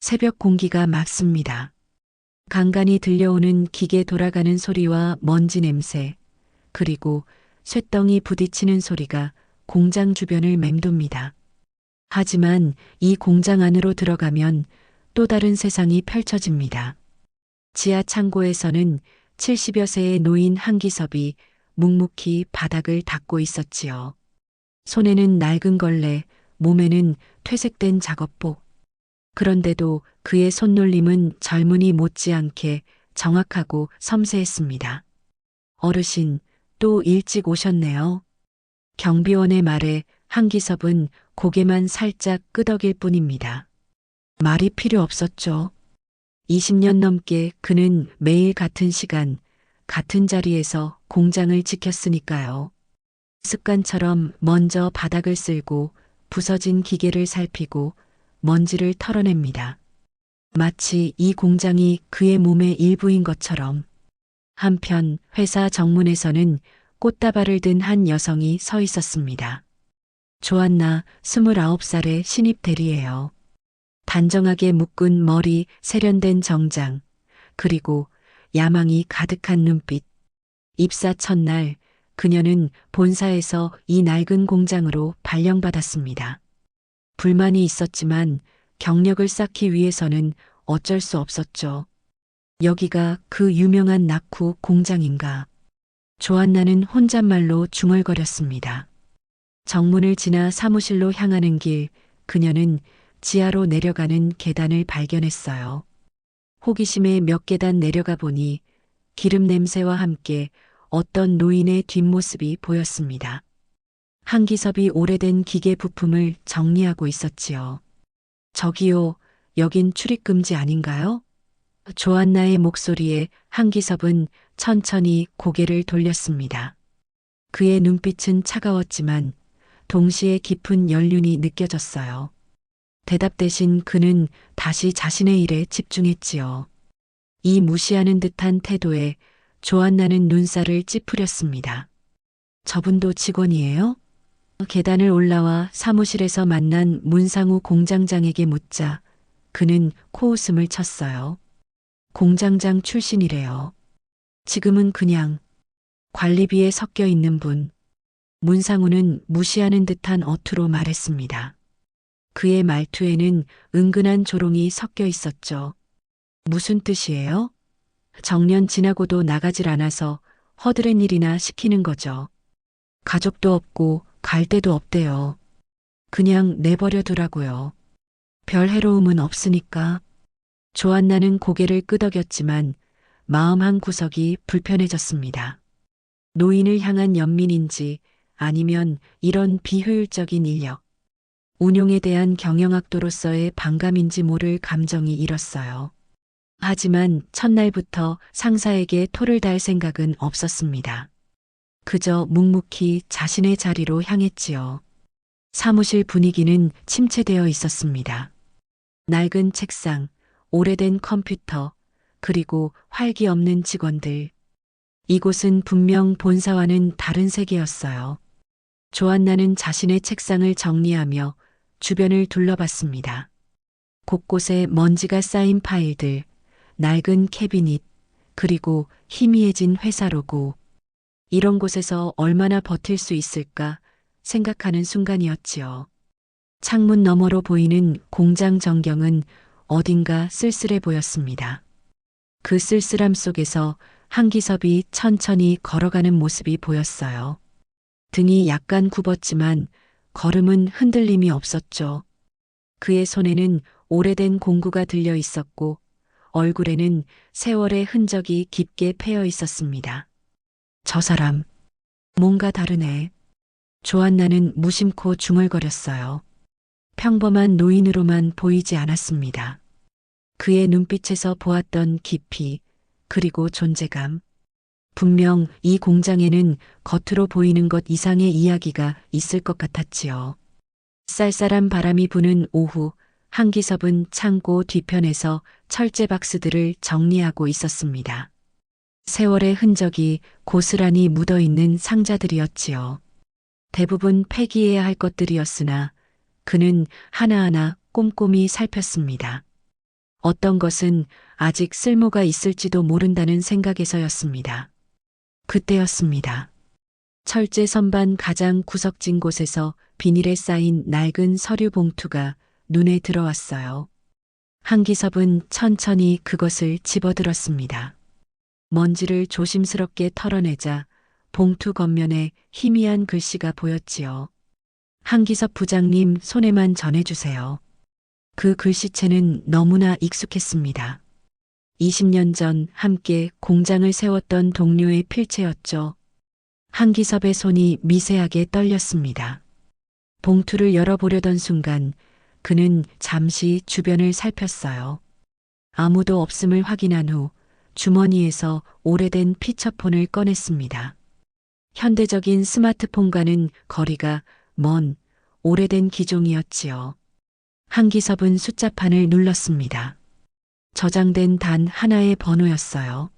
새벽 공기가 맑습니다. 간간이 들려오는 기계 돌아가는 소리와 먼지 냄새, 그리고 쇳덩이 부딪히는 소리가 공장 주변을 맴돕니다. 하지만 이 공장 안으로 들어가면 또 다른 세상이 펼쳐집니다. 지하 창고에서는 70여 세의 노인 한기섭이 묵묵히 바닥을 닦고 있었지요. 손에는 낡은 걸레, 몸에는 퇴색된 작업복. 그런데도 그의 손놀림은 젊은이 못지않게 정확하고 섬세했습니다. 어르신, 또 일찍 오셨네요. 경비원의 말에 한기섭은 고개만 살짝 끄덕일 뿐입니다. 말이 필요 없었죠. 20년 넘게 그는 매일 같은 시간, 같은 자리에서 공장을 지켰으니까요. 습관처럼 먼저 바닥을 쓸고 부서진 기계를 살피고 먼지를 털어냅니다. 마치 이 공장이 그의 몸의 일부인 것처럼. 한편 회사 정문에서는 꽃다발을 든 한 여성이 서 있었습니다. 조안나 29살의 신입 대리예요. 단정하게 묶은 머리, 세련된 정장, 그리고 야망이 가득한 눈빛. 입사 첫날 그녀는 본사에서 이 낡은 공장으로 발령받았습니다. 불만이 있었지만 경력을 쌓기 위해서는 어쩔 수 없었죠. 여기가 그 유명한 낙후 공장인가. 조안나는 혼잣말로 중얼거렸습니다. 정문을 지나 사무실로 향하는 길, 그녀는 지하로 내려가는 계단을 발견했어요. 호기심에 몇 계단 내려가 보니 기름 냄새와 함께 어떤 노인의 뒷모습이 보였습니다. 한기섭이 오래된 기계 부품을 정리하고 있었지요. 저기요, 여긴 출입금지 아닌가요? 조안나의 목소리에 한기섭은 천천히 고개를 돌렸습니다. 그의 눈빛은 차가웠지만 동시에 깊은 연륜이 느껴졌어요. 대답 대신 그는 다시 자신의 일에 집중했지요. 이 무시하는 듯한 태도에 조안나는 눈살을 찌푸렸습니다. 저분도 직원이에요? 계단을 올라와 사무실에서 만난 문상우 공장장에게 묻자 그는 코웃음을 쳤어요. 공장장 출신이래요. 지금은 그냥 관리비에 섞여 있는 분. 문상우는 무시하는 듯한 어투로 말했습니다. 그의 말투에는 은근한 조롱이 섞여 있었죠. 무슨 뜻이에요? 정년 지나고도 나가질 않아서 허드렛 일이나 시키는 거죠. 가족도 없고 갈 데도 없대요. 그냥 내버려 두라고요. 별 해로움은 없으니까. 조안나는 고개를 끄덕였지만 마음 한 구석이 불편해졌습니다. 노인을 향한 연민인지 아니면 이런 비효율적인 인력, 운용에 대한 경영학도로서의 반감인지 모를 감정이 일었어요. 하지만 첫날부터 상사에게 토를 달 생각은 없었습니다. 그저 묵묵히 자신의 자리로 향했지요. 사무실 분위기는 침체되어 있었습니다. 낡은 책상, 오래된 컴퓨터, 그리고 활기 없는 직원들. 이곳은 분명 본사와는 다른 세계였어요. 조안나는 자신의 책상을 정리하며 주변을 둘러봤습니다. 곳곳에 먼지가 쌓인 파일들, 낡은 캐비닛, 그리고 희미해진 회사 로고. 이런 곳에서 얼마나 버틸 수 있을까 생각하는 순간이었지요. 창문 너머로 보이는 공장 전경은 어딘가 쓸쓸해 보였습니다. 그 쓸쓸함 속에서 한기섭이 천천히 걸어가는 모습이 보였어요. 등이 약간 굽었지만 걸음은 흔들림이 없었죠. 그의 손에는 오래된 공구가 들려 있었고 얼굴에는 세월의 흔적이 깊게 패여 있었습니다. 저 사람, 뭔가 다르네. 조안나는 무심코 중얼거렸어요. 평범한 노인으로만 보이지 않았습니다. 그의 눈빛에서 보았던 깊이, 그리고 존재감. 분명 이 공장에는 겉으로 보이는 것 이상의 이야기가 있을 것 같았지요. 쌀쌀한 바람이 부는 오후, 한기섭은 창고 뒤편에서 철제 박스들을 정리하고 있었습니다. 세월의 흔적이 고스란히 묻어있는 상자들이었지요. 대부분 폐기해야 할 것들이었으나 그는 하나하나 꼼꼼히 살폈습니다. 어떤 것은 아직 쓸모가 있을지도 모른다는 생각에서였습니다. 그때였습니다. 철제 선반 가장 구석진 곳에서 비닐에 쌓인 낡은 서류 봉투가 눈에 들어왔어요. 한기섭은 천천히 그것을 집어들었습니다. 먼지를 조심스럽게 털어내자 봉투 겉면에 희미한 글씨가 보였지요. 한기섭 부장님 손에만 전해주세요. 그 글씨체는 너무나 익숙했습니다. 20년 전 함께 공장을 세웠던 동료의 필체였죠. 한기섭의 손이 미세하게 떨렸습니다. 봉투를 열어보려던 순간 그는 잠시 주변을 살폈어요. 아무도 없음을 확인한 후 주머니에서 오래된 피처폰을 꺼냈습니다. 현대적인 스마트폰과는 거리가 먼 오래된 기종이었지요. 한기섭은 숫자판을 눌렀습니다. 저장된 단 하나의 번호였어요.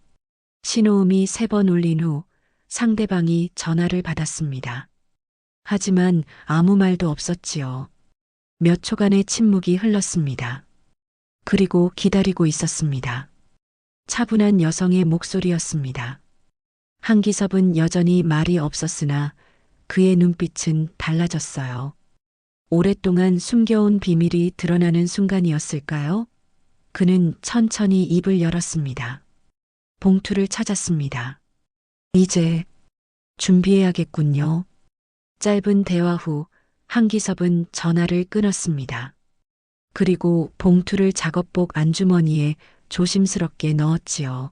신호음이 3번 울린 후 상대방이 전화를 받았습니다. 하지만 아무 말도 없었지요. 몇 초간의 침묵이 흘렀습니다. 그리고 기다리고 있었습니다. 차분한 여성의 목소리였습니다. 한기섭은 여전히 말이 없었으나 그의 눈빛은 달라졌어요. 오랫동안 숨겨온 비밀이 드러나는 순간이었을까요? 그는 천천히 입을 열었습니다. 봉투를 찾았습니다. 이제 준비해야겠군요. 짧은 대화 후 한기섭은 전화를 끊었습니다. 그리고 봉투를 작업복 안주머니에 조심스럽게 넣었지요.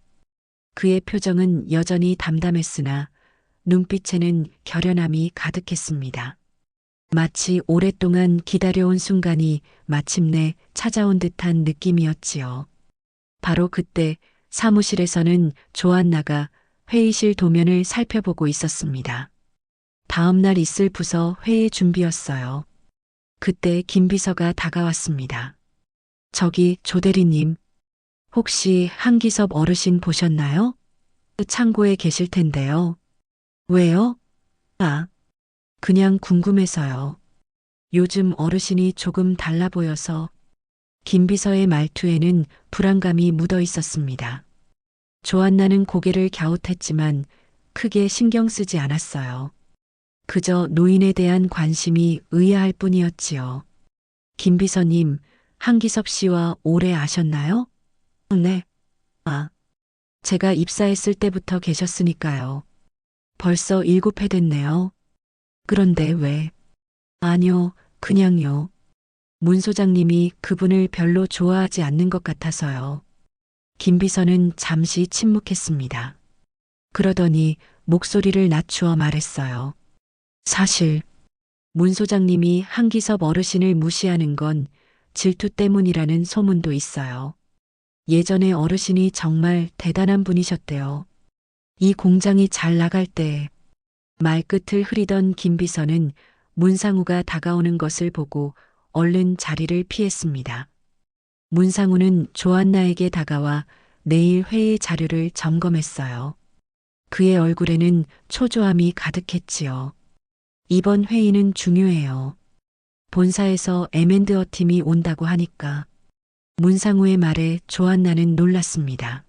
그의 표정은 여전히 담담했으나 눈빛에는 결연함이 가득했습니다. 마치 오랫동안 기다려온 순간이 마침내 찾아온 듯한 느낌이었지요. 바로 그때 사무실에서는 조안나가 회의실 도면을 살펴보고 있었습니다. 다음 날 있을 부서 회의 준비였어요. 그때 김 비서가 다가왔습니다. 저기 조 대리님, 혹시 한기섭 어르신 보셨나요? 창고에 계실 텐데요. 왜요? 아, 그냥 궁금해서요. 요즘 어르신이 조금 달라 보여서. 김 비서의 말투에는 불안감이 묻어 있었습니다. 조안나는 고개를 갸웃했지만 크게 신경 쓰지 않았어요. 그저 노인에 대한 관심이 의아할 뿐이었지요. 김 비서님, 한기섭 씨와 오래 아셨나요? 네. 아, 제가 입사했을 때부터 계셨으니까요. 벌써 7해 됐네요. 그런데 왜? 아니요, 그냥요. 문 소장님이 그분을 별로 좋아하지 않는 것 같아서요. 김 비서는 잠시 침묵했습니다. 그러더니 목소리를 낮추어 말했어요. 사실 문 소장님이 한기섭 어르신을 무시하는 건 질투 때문이라는 소문도 있어요. 예전에 어르신이 정말 대단한 분이셨대요. 이 공장이 잘 나갈 때 말끝을 흐리던 김 비서는 문상우가 다가오는 것을 보고 얼른 자리를 피했습니다. 문상우는 조안나에게 다가와 내일 회의 자료를 점검했어요. 그의 얼굴에는 초조함이 가득했지요. 이번 회의는 중요해요. 본사에서 M&A 팀이 온다고 하니까. 문상우의 말에 조안나는 놀랐습니다.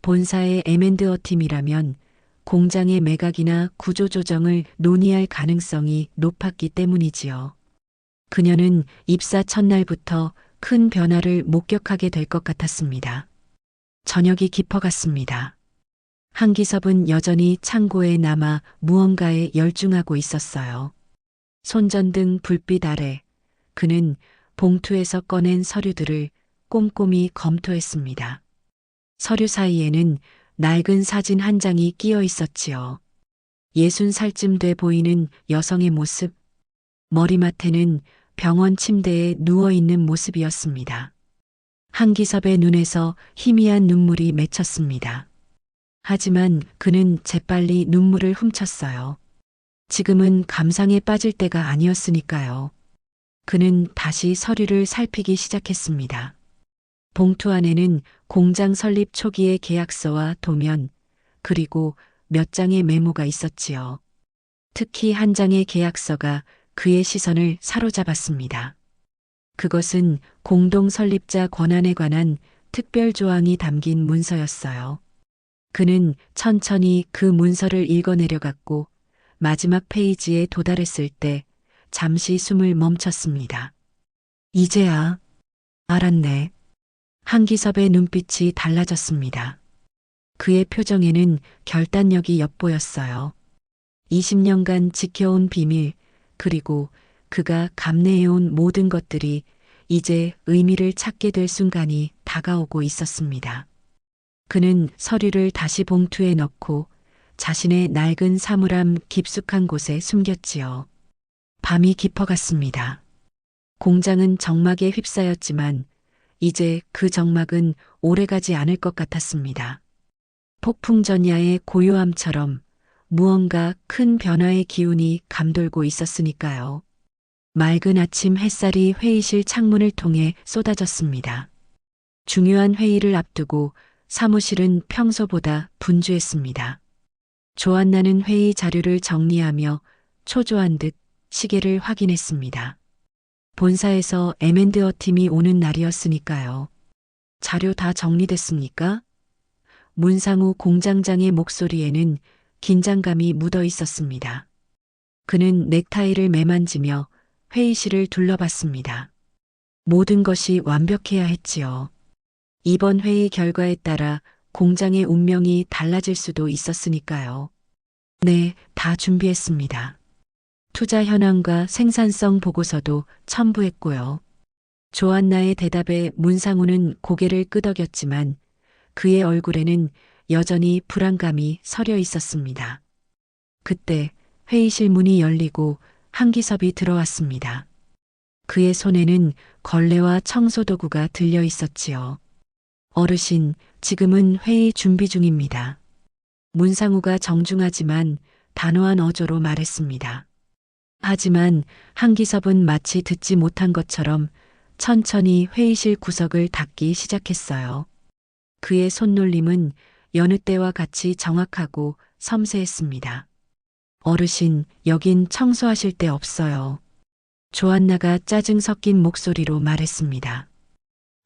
본사의 M&A 팀이라면 공장의 매각이나 구조조정을 논의할 가능성이 높았기 때문이지요. 그녀는 입사 첫날부터 큰 변화를 목격하게 될 것 같았습니다. 저녁이 깊어갔습니다. 한기섭은 여전히 창고에 남아 무언가에 열중하고 있었어요. 손전등 불빛 아래 그는 봉투에서 꺼낸 서류들을 꼼꼼히 검토했습니다. 서류 사이에는 낡은 사진 한 장이 끼어 있었지요. 60살쯤 돼 보이는 여성의 모습, 머리맡에는 병원 침대에 누워있는 모습이었습니다. 한기섭의 눈에서 희미한 눈물이 맺혔습니다. 하지만 그는 재빨리 눈물을 훔쳤어요. 지금은 감상에 빠질 때가 아니었으니까요. 그는 다시 서류를 살피기 시작했습니다. 봉투 안에는 공장 설립 초기의 계약서와 도면, 그리고 몇 장의 메모가 있었지요. 특히 한 장의 계약서가 그의 시선을 사로잡았습니다. 그것은 공동 설립자 권한에 관한 특별 조항이 담긴 문서였어요. 그는 천천히 그 문서를 읽어내려갔고 마지막 페이지에 도달했을 때 잠시 숨을 멈췄습니다. 이제야 알았네. 한기섭의 눈빛이 달라졌습니다. 그의 표정에는 결단력이 엿보였어요. 20년간 지켜온 비밀, 그리고 그가 감내해온 모든 것들이 이제 의미를 찾게 될 순간이 다가오고 있었습니다. 그는 서류를 다시 봉투에 넣고 자신의 낡은 사물함 깊숙한 곳에 숨겼지요. 밤이 깊어갔습니다. 공장은 정막에 휩싸였지만 이제 그 정막은 오래가지 않을 것 같았습니다. 폭풍 전야의 고요함처럼 무언가 큰 변화의 기운이 감돌고 있었으니까요. 맑은 아침 햇살이 회의실 창문을 통해 쏟아졌습니다. 중요한 회의를 앞두고 사무실은 평소보다 분주했습니다. 조안나는 회의 자료를 정리하며 초조한 듯 시계를 확인했습니다. 본사에서 M&A 팀이 오는 날이었으니까요. 자료 다 정리됐습니까? 문상우 공장장의 목소리에는 긴장감이 묻어 있었습니다. 그는 넥타이를 매만지며 회의실을 둘러봤습니다. 모든 것이 완벽해야 했지요. 이번 회의 결과에 따라 공장의 운명이 달라질 수도 있었으니까요. 네, 다 준비했습니다. 투자 현황과 생산성 보고서도 첨부했고요. 조안나의 대답에 문상우는 고개를 끄덕였지만 그의 얼굴에는 여전히 불안감이 서려 있었습니다. 그때 회의실 문이 열리고 한기섭이 들어왔습니다. 그의 손에는 걸레와 청소도구가 들려 있었지요. 어르신, 지금은 회의 준비 중입니다. 문상우가 정중하지만 단호한 어조로 말했습니다. 하지만 한기섭은 마치 듣지 못한 것처럼 천천히 회의실 구석을 닦기 시작했어요. 그의 손놀림은 여느 때와 같이 정확하고 섬세했습니다. 어르신, 여긴 청소하실 데 없어요. 조안나가 짜증 섞인 목소리로 말했습니다.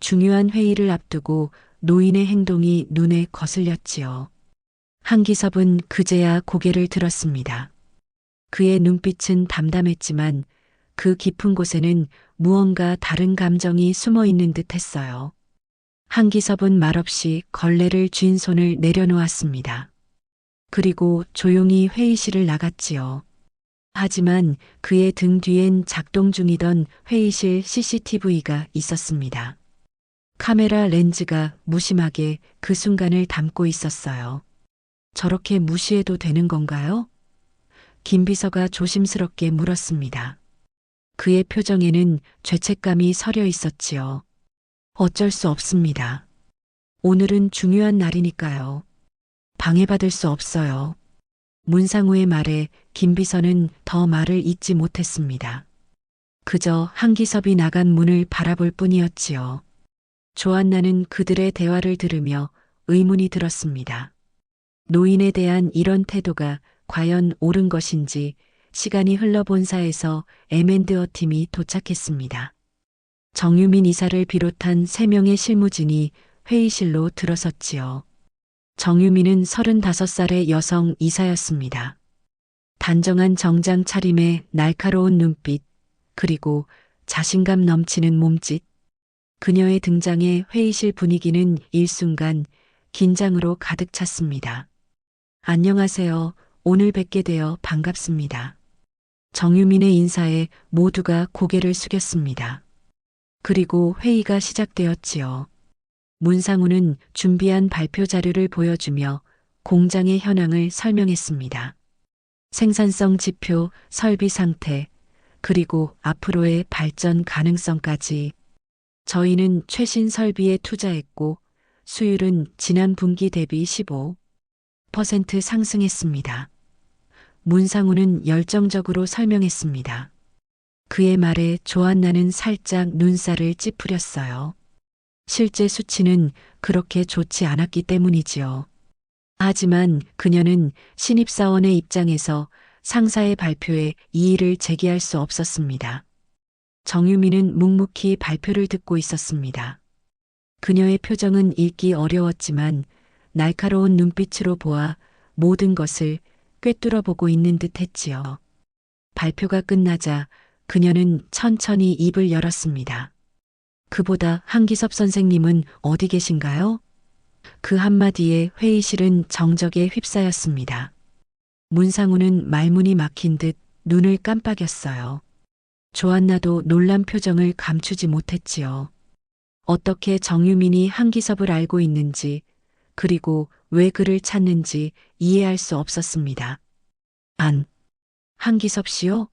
중요한 회의를 앞두고 노인의 행동이 눈에 거슬렸지요. 한기섭은 그제야 고개를 들었습니다. 그의 눈빛은 담담했지만 그 깊은 곳에는 무언가 다른 감정이 숨어 있는 듯 했어요. 한기섭은 말없이 걸레를 쥔 손을 내려놓았습니다. 그리고 조용히 회의실을 나갔지요. 하지만 그의 등 뒤엔 작동 중이던 회의실 CCTV가 있었습니다. 카메라 렌즈가 무심하게 그 순간을 담고 있었어요. 저렇게 무시해도 되는 건가요? 김 비서가 조심스럽게 물었습니다. 그의 표정에는 죄책감이 서려 있었지요. 어쩔 수 없습니다. 오늘은 중요한 날이니까요. 방해받을 수 없어요. 문상우의 말에 김 비서는 더 말을 잇지 못했습니다. 그저 한기섭이 나간 문을 바라볼 뿐이었지요. 조안나는 그들의 대화를 들으며 의문이 들었습니다. 노인에 대한 이런 태도가 과연 옳은 것인지. 시간이 흘러 본사에서 M&A 팀이 도착했습니다. 정유민 이사를 비롯한 3명의 실무진이 회의실로 들어섰지요. 정유민은 35살의 여성 이사였습니다. 단정한 정장 차림에 날카로운 눈빛, 그리고 자신감 넘치는 몸짓. 그녀의 등장에 회의실 분위기는 일순간 긴장으로 가득 찼습니다. 안녕하세요. 오늘 뵙게 되어 반갑습니다. 정유민의 인사에 모두가 고개를 숙였습니다. 그리고 회의가 시작되었지요. 문상우는 준비한 발표 자료를 보여주며 공장의 현황을 설명했습니다. 생산성 지표, 설비 상태, 그리고 앞으로의 발전 가능성까지. 저희는 최신 설비에 투자했고 수율은 지난 분기 대비 15% 상승했습니다. 문상우는 열정적으로 설명했습니다. 그의 말에 조안나는 살짝 눈살을 찌푸렸어요. 실제 수치는 그렇게 좋지 않았기 때문이지요. 하지만 그녀는 신입사원의 입장에서 상사의 발표에 이의를 제기할 수 없었습니다. 정유미는 묵묵히 발표를 듣고 있었습니다. 그녀의 표정은 읽기 어려웠지만 날카로운 눈빛으로 보아 모든 것을 꿰뚫어 보고 있는 듯 했지요. 발표가 끝나자 그녀는 천천히 입을 열었습니다. 그보다 한기섭 선생님은 어디 계신가요? 그 한마디에 회의실은 정적에 휩싸였습니다. 문상우는 말문이 막힌 듯 눈을 깜빡였어요. 조한나도 놀란 표정을 감추지 못했지요. 어떻게 정유민이 한기섭을 알고 있는지, 그리고 왜 그를 찾는지 이해할 수 없었습니다. 한기섭 씨요?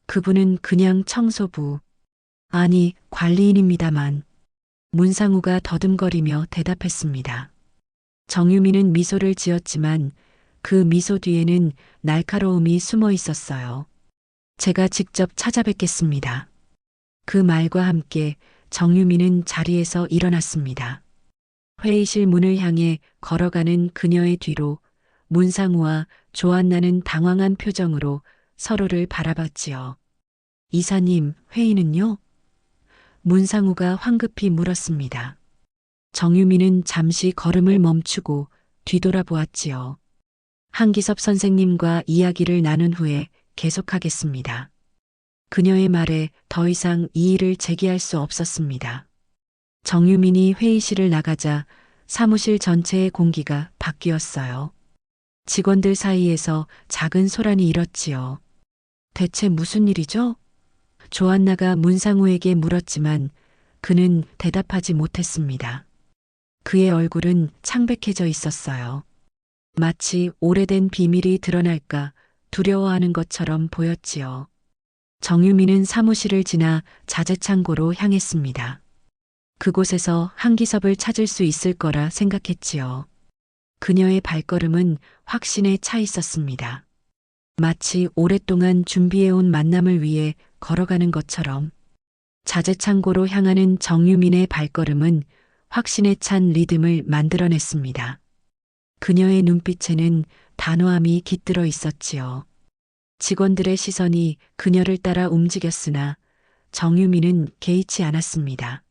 그분은 그냥 청소부. 아니, 관리인입니다만. 문상우가 더듬거리며 대답했습니다. 정유미는 미소를 지었지만 그 미소 뒤에는 날카로움이 숨어 있었어요. 제가 직접 찾아뵙겠습니다. 그 말과 함께 정유미는 자리에서 일어났습니다. 회의실 문을 향해 걸어가는 그녀의 뒤로 문상우와 조한나는 당황한 표정으로 서로를 바라봤지요. 이사님, 회의는요? 문상우가 황급히 물었습니다. 정유미는 잠시 걸음을 멈추고 뒤돌아보았지요. 한기섭 선생님과 이야기를 나눈 후에 계속하겠습니다. 그녀의 말에 더 이상 이의를 제기할 수 없었습니다. 정유민이 회의실을 나가자 사무실 전체의 공기가 바뀌었어요. 직원들 사이에서 작은 소란이 일었지요. 대체 무슨 일이죠? 조한나가 문상우에게 물었지만 그는 대답하지 못했습니다. 그의 얼굴은 창백해져 있었어요. 마치 오래된 비밀이 드러날까 두려워하는 것처럼 보였지요. 정유미는 사무실을 지나 자재창고로 향했습니다. 그곳에서 한기섭을 찾을 수 있을 거라 생각했지요. 그녀의 발걸음은 확신에 차 있었습니다. 마치 오랫동안 준비해온 만남을 위해 걸어가는 것처럼 자재창고로 향하는 정유민의 발걸음은 확신에 찬 리듬을 만들어냈습니다. 그녀의 눈빛에는 단호함이 깃들어 있었지요. 직원들의 시선이 그녀를 따라 움직였으나 정유미는 개의치 않았습니다.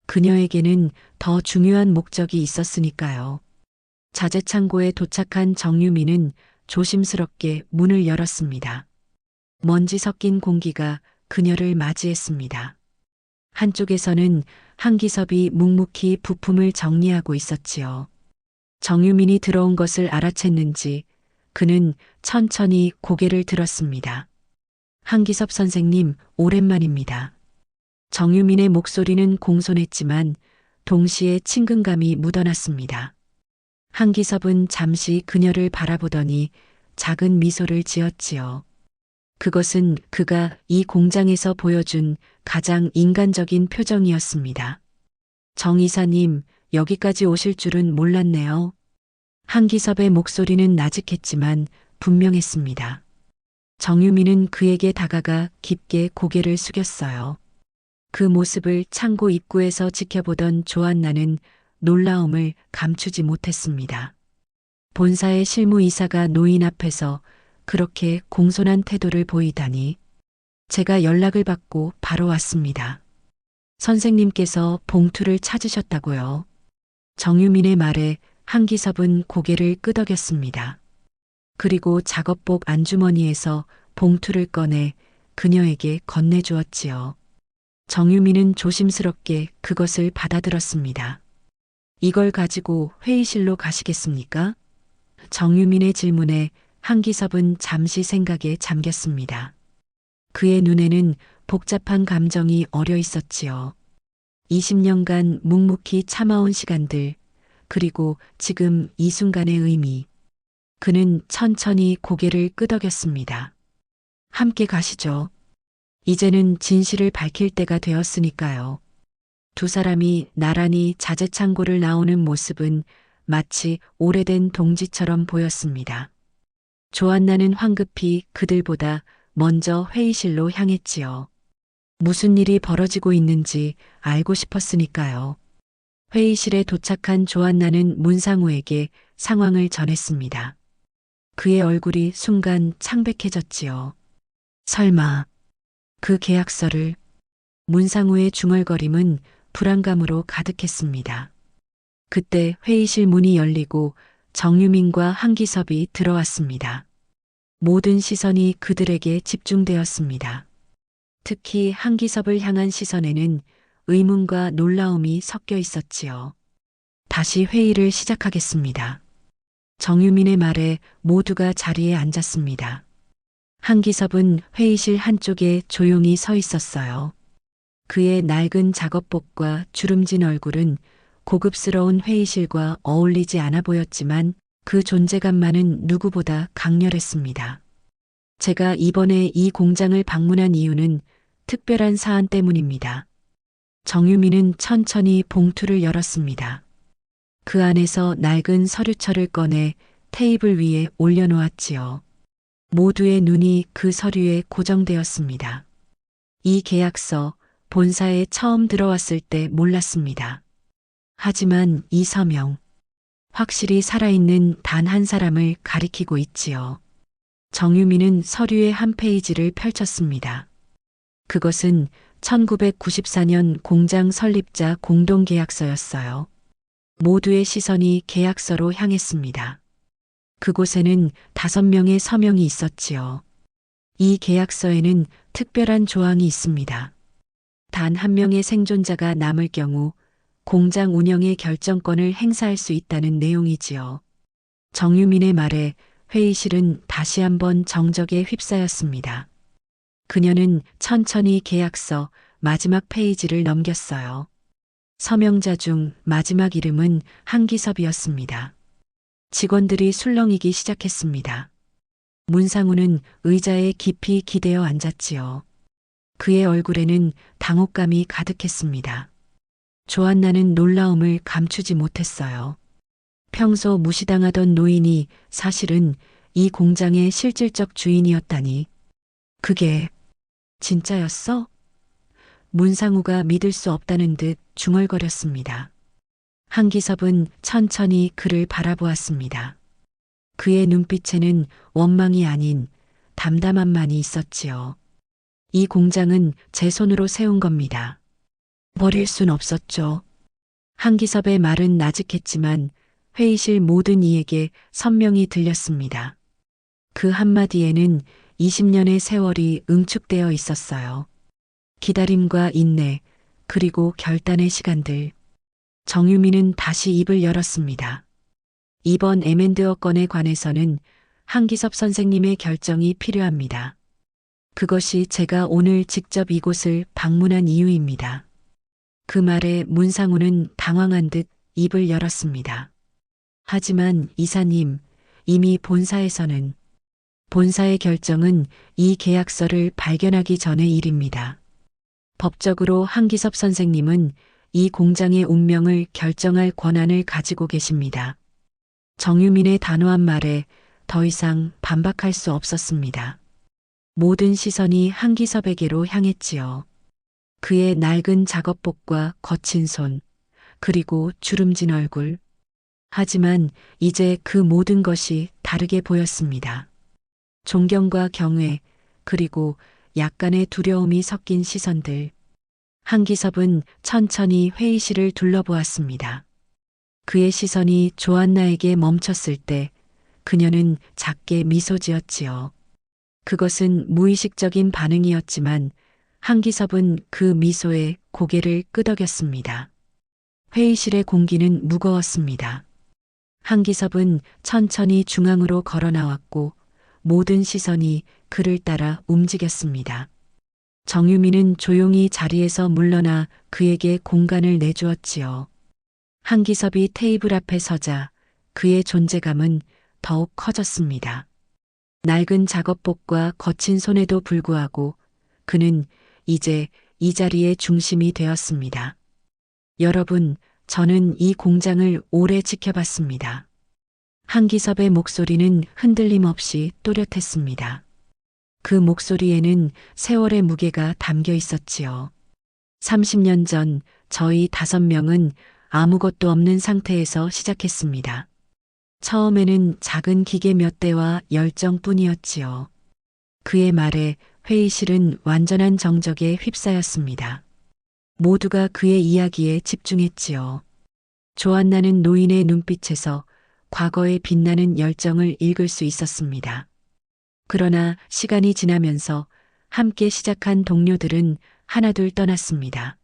그녀에게는 더 중요한 목적이 있었으니까요. 자재창고에 도착한 정유미는 조심스럽게 문을 열었습니다. 먼지 섞인 공기가 그녀를 맞이했습니다. 한쪽에서는 한기섭이 묵묵히 부품을 정리하고 있었지요. 정유민이 들어온 것을 알아챘는지 그는 천천히 고개를 들었습니다. 한기섭 선생님, 오랜만입니다. 정유민의 목소리는 공손했지만 동시에 친근감이 묻어났습니다. 한기섭은 잠시 그녀를 바라보더니 작은 미소를 지었지요. 그것은 그가 이 공장에서 보여준 가장 인간적인 표정이었습니다. 정 이사님, 여기까지 오실 줄은 몰랐네요. 한기섭의 목소리는 나직했지만 분명했습니다. 정유미는 그에게 다가가 깊게 고개를 숙였어요. 그 모습을 창고 입구에서 지켜보던 조한나는 놀라움을 감추지 못했습니다. 본사의 실무이사가 노인 앞에서 그렇게 공손한 태도를 보이다니. 제가 연락을 받고 바로 왔습니다. 선생님께서 봉투를 찾으셨다고요. 정유민의 말에 한기섭은 고개를 끄덕였습니다. 그리고 작업복 안주머니에서 봉투를 꺼내 그녀에게 건네주었지요. 정유민은 조심스럽게 그것을 받아들었습니다. 이걸 가지고 회의실로 가시겠습니까? 정유민의 질문에 한기섭은 잠시 생각에 잠겼습니다. 그의 눈에는 복잡한 감정이 어려 있었지요. 20년간 묵묵히 참아온 시간들, 그리고 지금 이 순간의 의미. 그는 천천히 고개를 끄덕였습니다. 함께 가시죠. 이제는 진실을 밝힐 때가 되었으니까요. 두 사람이 나란히 자재창고를 나오는 모습은 마치 오래된 동지처럼 보였습니다. 조한나는 황급히 그들보다 먼저 회의실로 향했지요. 무슨 일이 벌어지고 있는지 알고 싶었으니까요. 회의실에 도착한 조한나는 문상우에게 상황을 전했습니다. 그의 얼굴이 순간 창백해졌지요. 설마 그 계약서를 문상우의 중얼거림은 불안감으로 가득했습니다. 그때 회의실 문이 열리고 정유민과 한기섭이 들어왔습니다. 모든 시선이 그들에게 집중되었습니다. 특히 한기섭을 향한 시선에는 의문과 놀라움이 섞여 있었지요. 다시 회의를 시작하겠습니다. 정유민의 말에 모두가 자리에 앉았습니다. 한기섭은 회의실 한쪽에 조용히 서 있었어요. 그의 낡은 작업복과 주름진 얼굴은 고급스러운 회의실과 어울리지 않아 보였지만 그 존재감만은 누구보다 강렬했습니다. 제가 이번에 이 공장을 방문한 이유는 특별한 사안 때문입니다. 정유민은 천천히 봉투를 열었습니다. 그 안에서 낡은 서류철을 꺼내 테이블 위에 올려놓았지요. 모두의 눈이 그 서류에 고정되었습니다. 이 계약서, 본사에 처음 들어왔을 때 몰랐습니다. 하지만 이 서명, 확실히 살아있는 단 한 사람을 가리키고 있지요. 정유민은 서류의 한 페이지를 펼쳤습니다. 그것은 1994년 공장 설립자 공동계약서였어요. 모두의 시선이 계약서로 향했습니다. 그곳에는 5명의 서명이 있었지요. 이 계약서에는 특별한 조항이 있습니다. 단 한 명의 생존자가 남을 경우 공장 운영의 결정권을 행사할 수 있다는 내용이지요. 정유민의 말에 회의실은 다시 한번 정적에 휩싸였습니다. 그녀는 천천히 계약서 마지막 페이지를 넘겼어요. 서명자 중 마지막 이름은 한기섭이었습니다. 직원들이 술렁이기 시작했습니다. 문상우는 의자에 깊이 기대어 앉았지요. 그의 얼굴에는 당혹감이 가득했습니다. 조한나는 놀라움을 감추지 못했어요. 평소 무시당하던 노인이 사실은 이 공장의 실질적 주인이었다니. 그게 진짜였어? 문상우가 믿을 수 없다는 듯 중얼거렸습니다. 한기섭은 천천히 그를 바라보았습니다. 그의 눈빛에는 원망이 아닌 담담함만이 있었지요. 이 공장은 제 손으로 세운 겁니다. 버릴 순 없었죠. 한기섭의 말은 나직했지만 회의실 모든 이에게 선명히 들렸습니다. 그 한마디에는 20년의 세월이 응축되어 있었어요. 기다림과 인내, 그리고 결단의 시간들. 정유민은 다시 입을 열었습니다. 이번 M&A 건에 관해서는 한기섭 선생님의 결정이 필요합니다. 그것이 제가 오늘 직접 이곳을 방문한 이유입니다. 그 말에 문상우는 당황한 듯 입을 열었습니다. 하지만 이사님, 이미 본사에서는 본사의 결정은 이 계약서를 발견하기 전의 일입니다. 법적으로 한기섭 선생님은 이 공장의 운명을 결정할 권한을 가지고 계십니다. 정유민의 단호한 말에 더 이상 반박할 수 없었습니다. 모든 시선이 한기섭에게로 향했지요. 그의 낡은 작업복과 거친 손, 그리고 주름진 얼굴. 하지만 이제 그 모든 것이 다르게 보였습니다. 존경과 경외, 그리고 약간의 두려움이 섞인 시선들. 한기섭은 천천히 회의실을 둘러보았습니다. 그의 시선이 조한나에게 멈췄을 때 그녀는 작게 미소 지었지요. 그것은 무의식적인 반응이었지만 한기섭은 그 미소에 고개를 끄덕였습니다. 회의실의 공기는 무거웠습니다. 한기섭은 천천히 중앙으로 걸어 나왔고 모든 시선이 그를 따라 움직였습니다. 정유민은 조용히 자리에서 물러나 그에게 공간을 내주었지요. 한기섭이 테이블 앞에 서자 그의 존재감은 더욱 커졌습니다. 낡은 작업복과 거친 손에도 불구하고 그는 이제 이 자리의 중심이 되었습니다. 여러분, 저는 이 공장을 오래 지켜봤습니다. 한기섭의 목소리는 흔들림 없이 또렷했습니다. 그 목소리에는 세월의 무게가 담겨 있었지요. 30년 전 저희 5명은 아무것도 없는 상태에서 시작했습니다. 처음에는 작은 기계 몇 대와 열정뿐이었지요. 그의 말에 회의실은 완전한 정적에 휩싸였습니다. 모두가 그의 이야기에 집중했지요. 조안나는 노인의 눈빛에서 과거의 빛나는 열정을 읽을 수 있었습니다. 그러나 시간이 지나면서 함께 시작한 동료들은 하나둘 떠났습니다.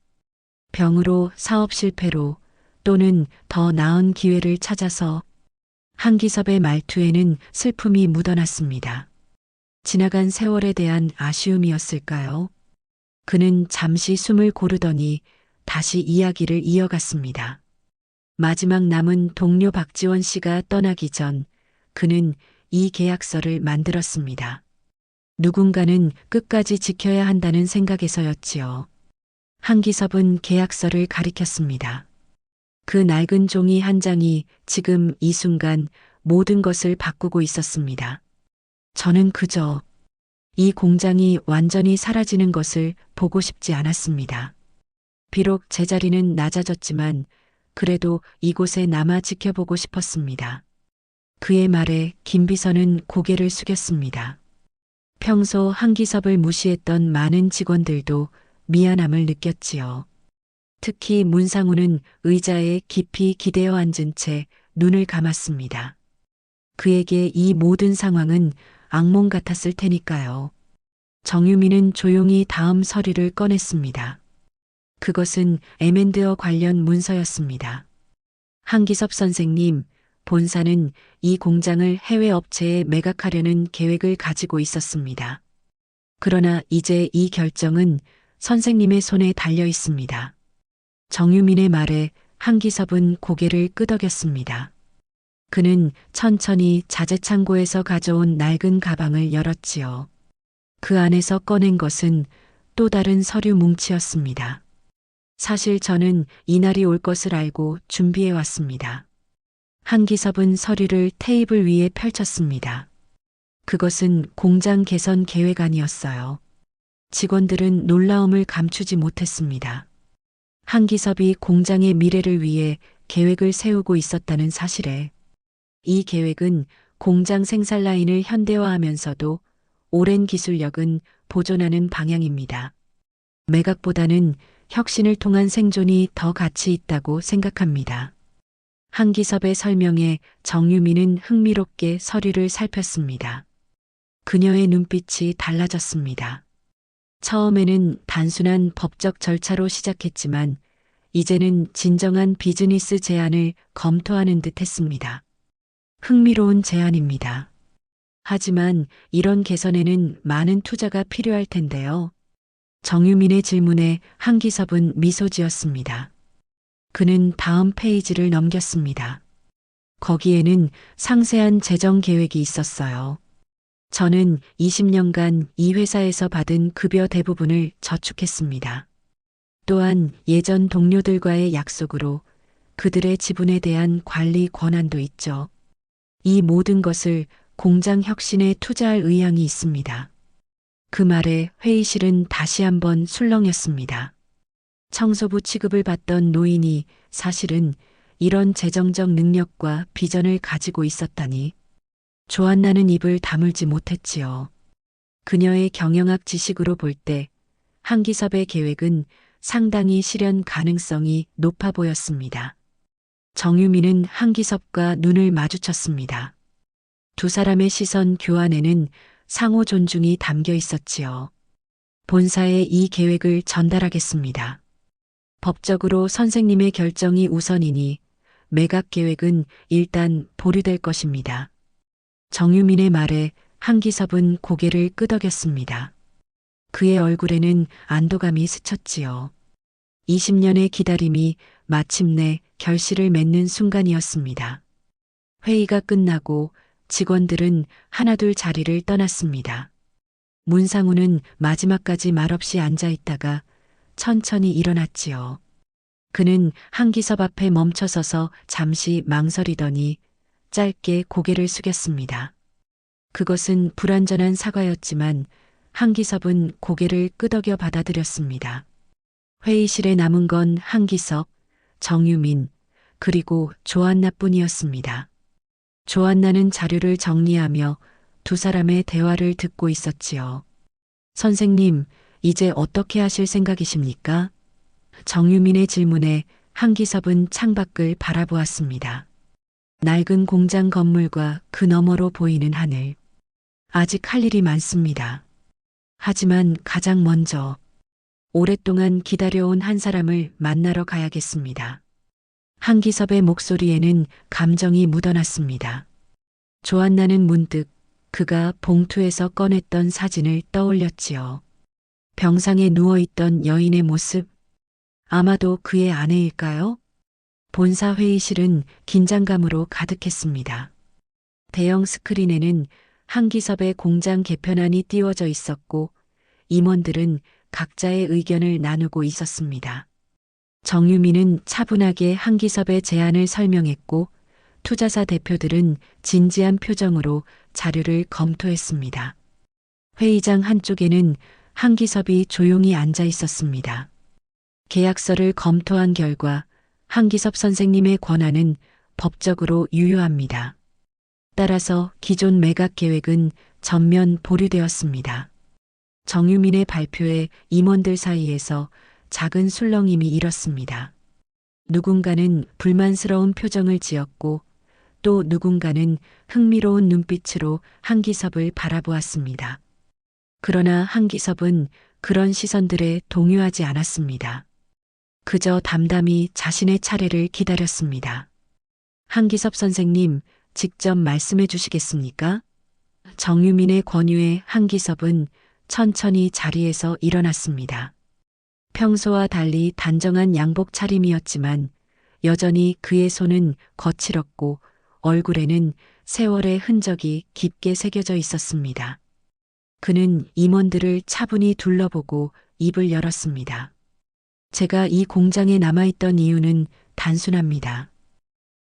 병으로, 사업 실패로, 또는 더 나은 기회를 찾아서. 한기섭의 말투에는 슬픔이 묻어났습니다. 지나간 세월에 대한 아쉬움이었을까요? 그는 잠시 숨을 고르더니 다시 이야기를 이어갔습니다. 마지막 남은 동료 박지원 씨가 떠나기 전 그는 이 계약서를 만들었습니다. 누군가는 끝까지 지켜야 한다는 생각에서였지요. 한기섭은 계약서를 가리켰습니다. 그 낡은 종이 한 장이 지금 이 순간 모든 것을 바꾸고 있었습니다. 저는 그저 이 공장이 완전히 사라지는 것을 보고 싶지 않았습니다. 비록 제 자리는 낮아졌지만 그래도 이곳에 남아 지켜보고 싶었습니다. 그의 말에 김비서는 고개를 숙였습니다. 평소 한기섭을 무시했던 많은 직원들도 미안함을 느꼈지요. 특히 문상우는 의자에 깊이 기대어 앉은 채 눈을 감았습니다. 그에게 이 모든 상황은 악몽 같았을 테니까요. 정유미는 조용히 다음 서류를 꺼냈습니다. 그것은 M&A 관련 문서였습니다. 한기섭 선생님, 본사는 이 공장을 해외 업체에 매각하려는 계획을 가지고 있었습니다. 그러나 이제 이 결정은 선생님의 손에 달려 있습니다. 정유민의 말에 한기섭은 고개를 끄덕였습니다. 그는 천천히 자재창고에서 가져온 낡은 가방을 열었지요. 그 안에서 꺼낸 것은 또 다른 서류 뭉치였습니다. 사실 저는 이날이 올 것을 알고 준비해 왔습니다. 한기섭은 서류를 테이블 위에 펼쳤습니다. 그것은 공장 개선 계획안이었어요. 직원들은 놀라움을 감추지 못했습니다. 한기섭이 공장의 미래를 위해 계획을 세우고 있었다는 사실에 이 계획은 공장 생산 라인을 현대화하면서도 오랜 기술력은 보존하는 방향입니다. 매각보다는 혁신을 통한 생존이 더 가치 있다고 생각합니다. 한기섭의 설명에 정유미는 흥미롭게 서류를 살폈습니다. 그녀의 눈빛이 달라졌습니다. 처음에는 단순한 법적 절차로 시작했지만 이제는 진정한 비즈니스 제안을 검토하는 듯 했습니다. 흥미로운 제안입니다. 하지만 이런 개선에는 많은 투자가 필요할 텐데요. 정유민의 질문에 한기섭은 미소 지었습니다. 그는 다음 페이지를 넘겼습니다. 거기에는 상세한 재정 계획이 있었어요. 저는 20년간 이 회사에서 받은 급여 대부분을 저축했습니다. 또한 예전 동료들과의 약속으로 그들의 지분에 대한 관리 권한도 있죠. 이 모든 것을 공장 혁신에 투자할 의향이 있습니다. 그 말에 회의실은 다시 한번 술렁였습니다. 청소부 취급을 받던 노인이 사실은 이런 재정적 능력과 비전을 가지고 있었다니. 조안나는 입을 다물지 못했지요. 그녀의 경영학 지식으로 볼 때 한기섭의 계획은 상당히 실현 가능성이 높아 보였습니다. 정유미는 한기섭과 눈을 마주쳤습니다. 두 사람의 시선 교환에는 상호 존중이 담겨 있었지요. 본사에 이 계획을 전달하겠습니다. 법적으로 선생님의 결정이 우선이니 매각 계획은 일단 보류될 것입니다. 정유민의 말에 한기섭은 고개를 끄덕였습니다. 그의 얼굴에는 안도감이 스쳤지요. 20년의 기다림이 마침내 결실을 맺는 순간이었습니다. 회의가 끝나고 직원들은 하나둘 자리를 떠났습니다. 문상우는 마지막까지 말없이 앉아 있다가 천천히 일어났지요. 그는 한기섭 앞에 멈춰서서 잠시 망설이더니 짧게 고개를 숙였습니다. 그것은 불완전한 사과였지만 한기섭은 고개를 끄덕여 받아들였습니다. 회의실에 남은 건 한기섭, 정유민, 그리고 조안나뿐이었습니다. 조안나는 자료를 정리하며 두 사람의 대화를 듣고 있었지요. 선생님, 이제 어떻게 하실 생각이십니까? 정유민의 질문에 한기섭은 창밖을 바라보았습니다. 낡은 공장 건물과 그 너머로 보이는 하늘. 아직 할 일이 많습니다. 하지만 가장 먼저 오랫동안 기다려온 한 사람을 만나러 가야겠습니다. 한기섭의 목소리에는 감정이 묻어났습니다. 조한나는 문득 그가 봉투에서 꺼냈던 사진을 떠올렸지요. 병상에 누워있던 여인의 모습, 아마도 그의 아내일까요? 본사 회의실은 긴장감으로 가득했습니다. 대형 스크린에는 한기섭의 공장 개편안이 띄워져 있었고 임원들은 각자의 의견을 나누고 있었습니다. 정유민은 차분하게 한기섭의 제안을 설명했고 투자사 대표들은 진지한 표정으로 자료를 검토했습니다. 회의장 한쪽에는 한기섭이 조용히 앉아 있었습니다. 계약서를 검토한 결과 한기섭 선생님의 권한은 법적으로 유효합니다. 따라서 기존 매각 계획은 전면 보류되었습니다. 정유민의 발표에 임원들 사이에서 작은 술렁임이 일었습니다. 누군가는 불만스러운 표정을 지었고 또 누군가는 흥미로운 눈빛으로 한기섭을 바라보았습니다. 그러나 한기섭은 그런 시선들에 동요하지 않았습니다. 그저 담담히 자신의 차례를 기다렸습니다. 한기섭 선생님, 직접 말씀해 주시겠습니까? 정유민의 권유에 한기섭은 천천히 자리에서 일어났습니다. 평소와 달리 단정한 양복 차림이었지만 여전히 그의 손은 거칠었고 얼굴에는 세월의 흔적이 깊게 새겨져 있었습니다. 그는 임원들을 차분히 둘러보고 입을 열었습니다. 제가 이 공장에 남아있던 이유는 단순합니다.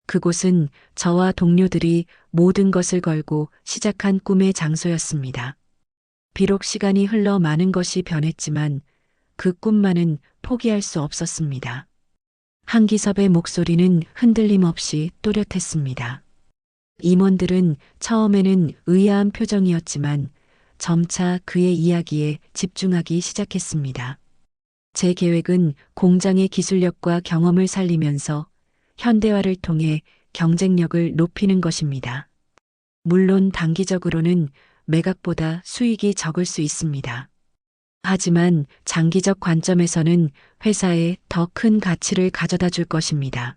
그곳은 저와 동료들이 모든 것을 걸고 시작한 꿈의 장소였습니다. 비록 시간이 흘러 많은 것이 변했지만 그 꿈만은 포기할 수 없었습니다. 한기섭의 목소리는 흔들림 없이 또렷했습니다. 임원들은 처음에는 의아한 표정이었지만 점차 그의 이야기에 집중하기 시작했습니다. 제 계획은 공장의 기술력과 경험을 살리면서 현대화를 통해 경쟁력을 높이는 것입니다. 물론 단기적으로는 매각보다 수익이 적을 수 있습니다. 하지만 장기적 관점에서는 회사에 더 큰 가치를 가져다 줄 것입니다.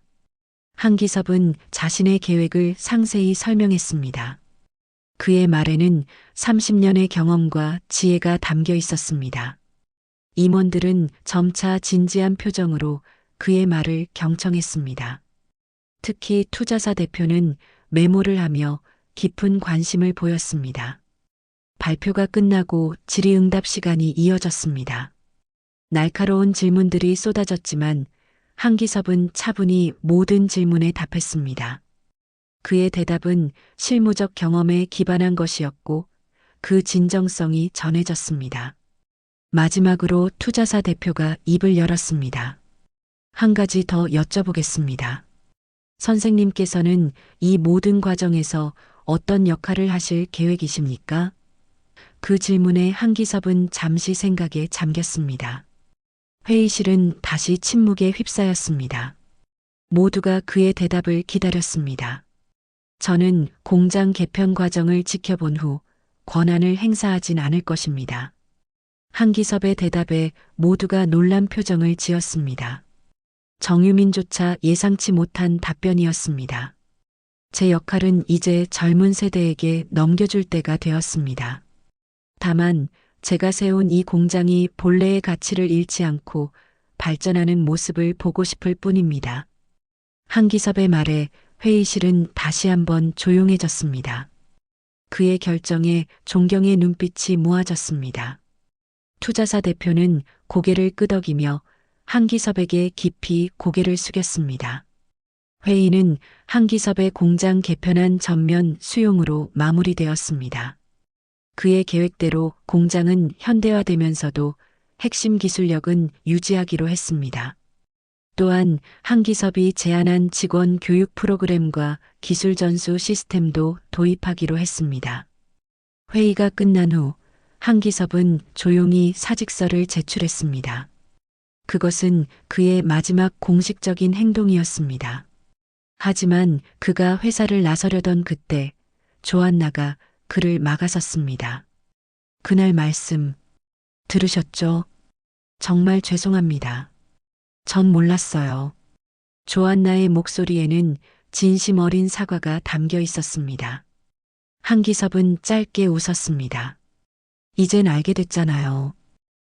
한기섭은 자신의 계획을 상세히 설명했습니다. 그의 말에는 30년의 경험과 지혜가 담겨 있었습니다. 임원들은 점차 진지한 표정으로 그의 말을 경청했습니다. 특히 투자사 대표는 메모를 하며 깊은 관심을 보였습니다. 발표가 끝나고 질의응답 시간이 이어졌습니다. 날카로운 질문들이 쏟아졌지만 한기섭은 차분히 모든 질문에 답했습니다. 그의 대답은 실무적 경험에 기반한 것이었고 그 진정성이 전해졌습니다. 마지막으로 투자사 대표가 입을 열었습니다. 한 가지 더 여쭤보겠습니다. 선생님께서는 이 모든 과정에서 어떤 역할을 하실 계획이십니까? 그 질문에 한기섭은 잠시 생각에 잠겼습니다. 회의실은 다시 침묵에 휩싸였습니다. 모두가 그의 대답을 기다렸습니다. 저는 공장 개편 과정을 지켜본 후 권한을 행사하진 않을 것입니다. 한기섭의 대답에 모두가 놀란 표정을 지었습니다. 정유민조차 예상치 못한 답변이었습니다. 제 역할은 이제 젊은 세대에게 넘겨줄 때가 되었습니다. 다만 제가 세운 이 공장이 본래의 가치를 잃지 않고 발전하는 모습을 보고 싶을 뿐입니다. 한기섭의 말에 회의실은 다시 한번 조용해졌습니다. 그의 결정에 존경의 눈빛이 모아졌습니다. 투자사 대표는 고개를 끄덕이며 한기섭에게 깊이 고개를 숙였습니다. 회의는 한기섭의 공장 개편안 전면 수용으로 마무리되었습니다. 그의 계획대로 공장은 현대화되면서도 핵심 기술력은 유지하기로 했습니다. 또한 한기섭이 제안한 직원 교육 프로그램과 기술 전수 시스템도 도입하기로 했습니다. 회의가 끝난 후 한기섭은 조용히 사직서를 제출했습니다. 그것은 그의 마지막 공식적인 행동이었습니다. 하지만 그가 회사를 나서려던 그때 조안나가 그를 막아섰습니다. 그날 말씀 들으셨죠? 정말 죄송합니다. 전 몰랐어요. 조안나의 목소리에는 진심 어린 사과가 담겨 있었습니다. 한기섭은 짧게 웃었습니다. 이젠 알게 됐잖아요.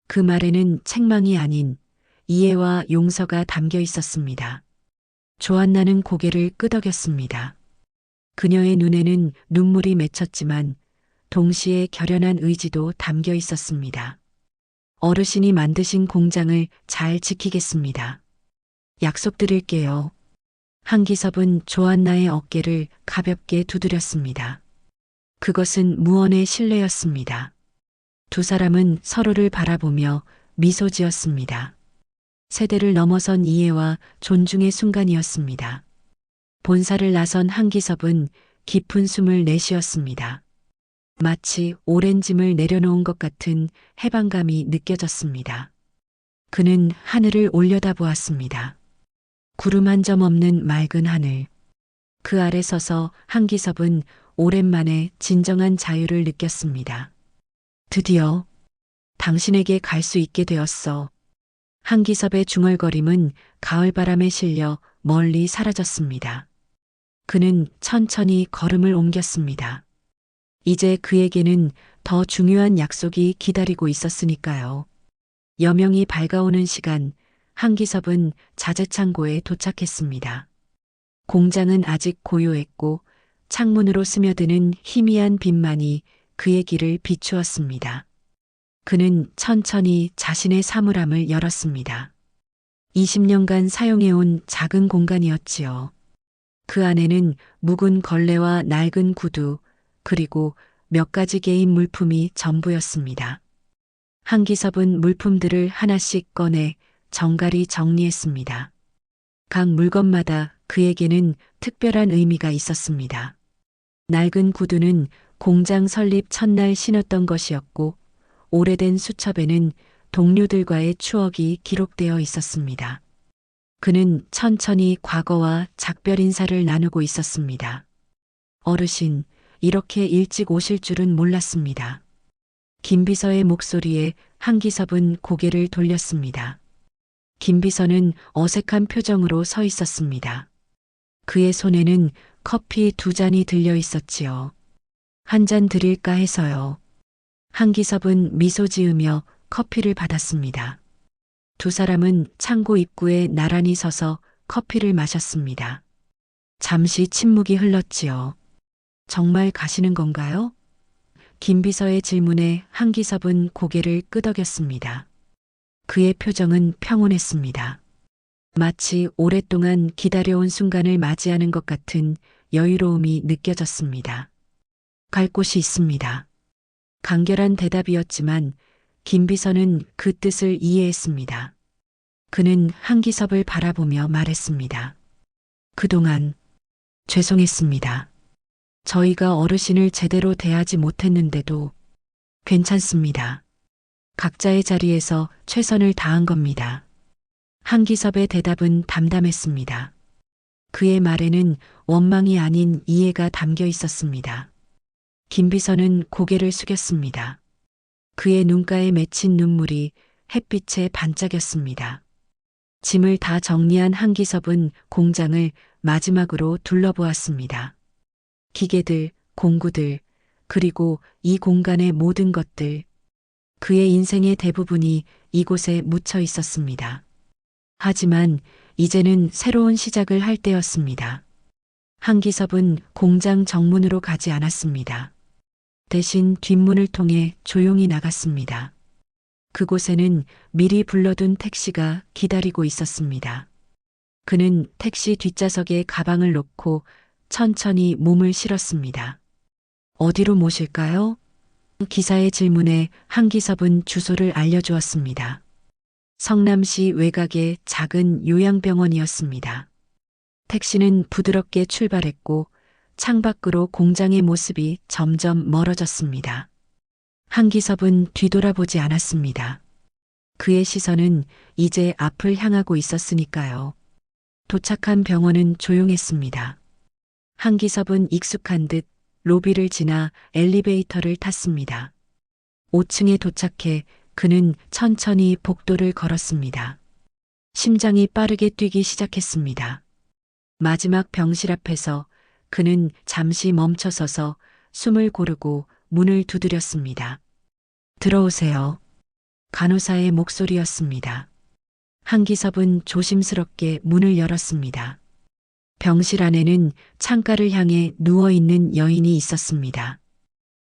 그 말에는 책망이 아닌 이해와 용서가 담겨 있었습니다. 조안나는 고개를 끄덕였습니다. 그녀의 눈에는 눈물이 맺혔지만 동시에 결연한 의지도 담겨 있었습니다. 어르신이 만드신 공장을 잘 지키겠습니다. 약속드릴게요. 한기섭은 조안나의 어깨를 가볍게 두드렸습니다. 그것은 무언의 신뢰였습니다. 두 사람은 서로를 바라보며 미소 지었습니다. 세대를 넘어선 이해와 존중의 순간이었습니다. 본사를 나선 한기섭은 깊은 숨을 내쉬었습니다. 마치 오랜 짐을 내려놓은 것 같은 해방감이 느껴졌습니다. 그는 하늘을 올려다보았습니다. 구름 한 점 없는 맑은 하늘. 그 아래 서서 한기섭은 오랜만에 진정한 자유를 느꼈습니다. 드디어 당신에게 갈 수 있게 되었어. 한기섭의 중얼거림은 가을바람에 실려 멀리 사라졌습니다. 그는 천천히 걸음을 옮겼습니다. 이제 그에게는 더 중요한 약속이 기다리고 있었으니까요. 여명이 밝아오는 시간, 한기섭은 자재창고에 도착했습니다. 공장은 아직 고요했고 창문으로 스며드는 희미한 빛만이 그의 길을 비추었습니다. 그는 천천히 자신의 사물함을 열었습니다. 20년간 사용해온 작은 공간이었지요. 그 안에는 묵은 걸레와 낡은 구두, 그리고 몇 가지 개인 물품이 전부였습니다. 한기섭은 물품들을 하나씩 꺼내 정갈히 정리했습니다. 각 물건마다 그에게는 특별한 의미가 있었습니다. 낡은 구두는 공장 설립 첫날 신었던 것이었고, 오래된 수첩에는 동료들과의 추억이 기록되어 있었습니다. 그는 천천히 과거와 작별 인사를 나누고 있었습니다. 어르신, 이렇게 일찍 오실 줄은 몰랐습니다. 김비서의 목소리에 한기섭은 고개를 돌렸습니다. 김비서는 어색한 표정으로 서 있었습니다. 그의 손에는 커피 2잔이 들려 있었지요. 한 잔 드릴까 해서요. 한기섭은 미소 지으며 커피를 받았습니다. 두 사람은 창고 입구에 나란히 서서 커피를 마셨습니다. 잠시 침묵이 흘렀지요. 정말 가시는 건가요? 김비서의 질문에 한기섭은 고개를 끄덕였습니다. 그의 표정은 평온했습니다. 마치 오랫동안 기다려온 순간을 맞이하는 것 같은 여유로움이 느껴졌습니다. 갈 곳이 있습니다. 간결한 대답이었지만 김비서는 그 뜻을 이해했습니다. 그는 한기섭을 바라보며 말했습니다. 그동안 죄송했습니다. 저희가 어르신을 제대로 대하지 못했는데도 괜찮습니다. 각자의 자리에서 최선을 다한 겁니다. 한기섭의 대답은 담담했습니다. 그의 말에는 원망이 아닌 이해가 담겨 있었습니다. 김비서는 고개를 숙였습니다. 그의 눈가에 맺힌 눈물이 햇빛에 반짝였습니다. 짐을 다 정리한 한기섭은 공장을 마지막으로 둘러보았습니다. 기계들, 공구들, 그리고 이 공간의 모든 것들. 그의 인생의 대부분이 이곳에 묻혀 있었습니다. 하지만 이제는 새로운 시작을 할 때였습니다. 한기섭은 공장 정문으로 가지 않았습니다. 대신 뒷문을 통해 조용히 나갔습니다. 그곳에는 미리 불러둔 택시가 기다리고 있었습니다. 그는 택시 뒷좌석에 가방을 놓고 천천히 몸을 실었습니다. 어디로 모실까요? 기사의 질문에 한기섭은 주소를 알려주었습니다. 성남시 외곽의 작은 요양병원이었습니다. 택시는 부드럽게 출발했고 창밖으로 공장의 모습이 점점 멀어졌습니다. 한기섭은 뒤돌아보지 않았습니다. 그의 시선은 이제 앞을 향하고 있었으니까요. 도착한 병원은 조용했습니다. 한기섭은 익숙한 듯 로비를 지나 엘리베이터를 탔습니다. 5층에 도착해 그는 천천히 복도를 걸었습니다. 심장이 빠르게 뛰기 시작했습니다. 마지막 병실 앞에서 그는 잠시 멈춰서서 숨을 고르고 문을 두드렸습니다. 들어오세요. 간호사의 목소리였습니다. 한기섭은 조심스럽게 문을 열었습니다. 병실 안에는 창가를 향해 누워있는 여인이 있었습니다.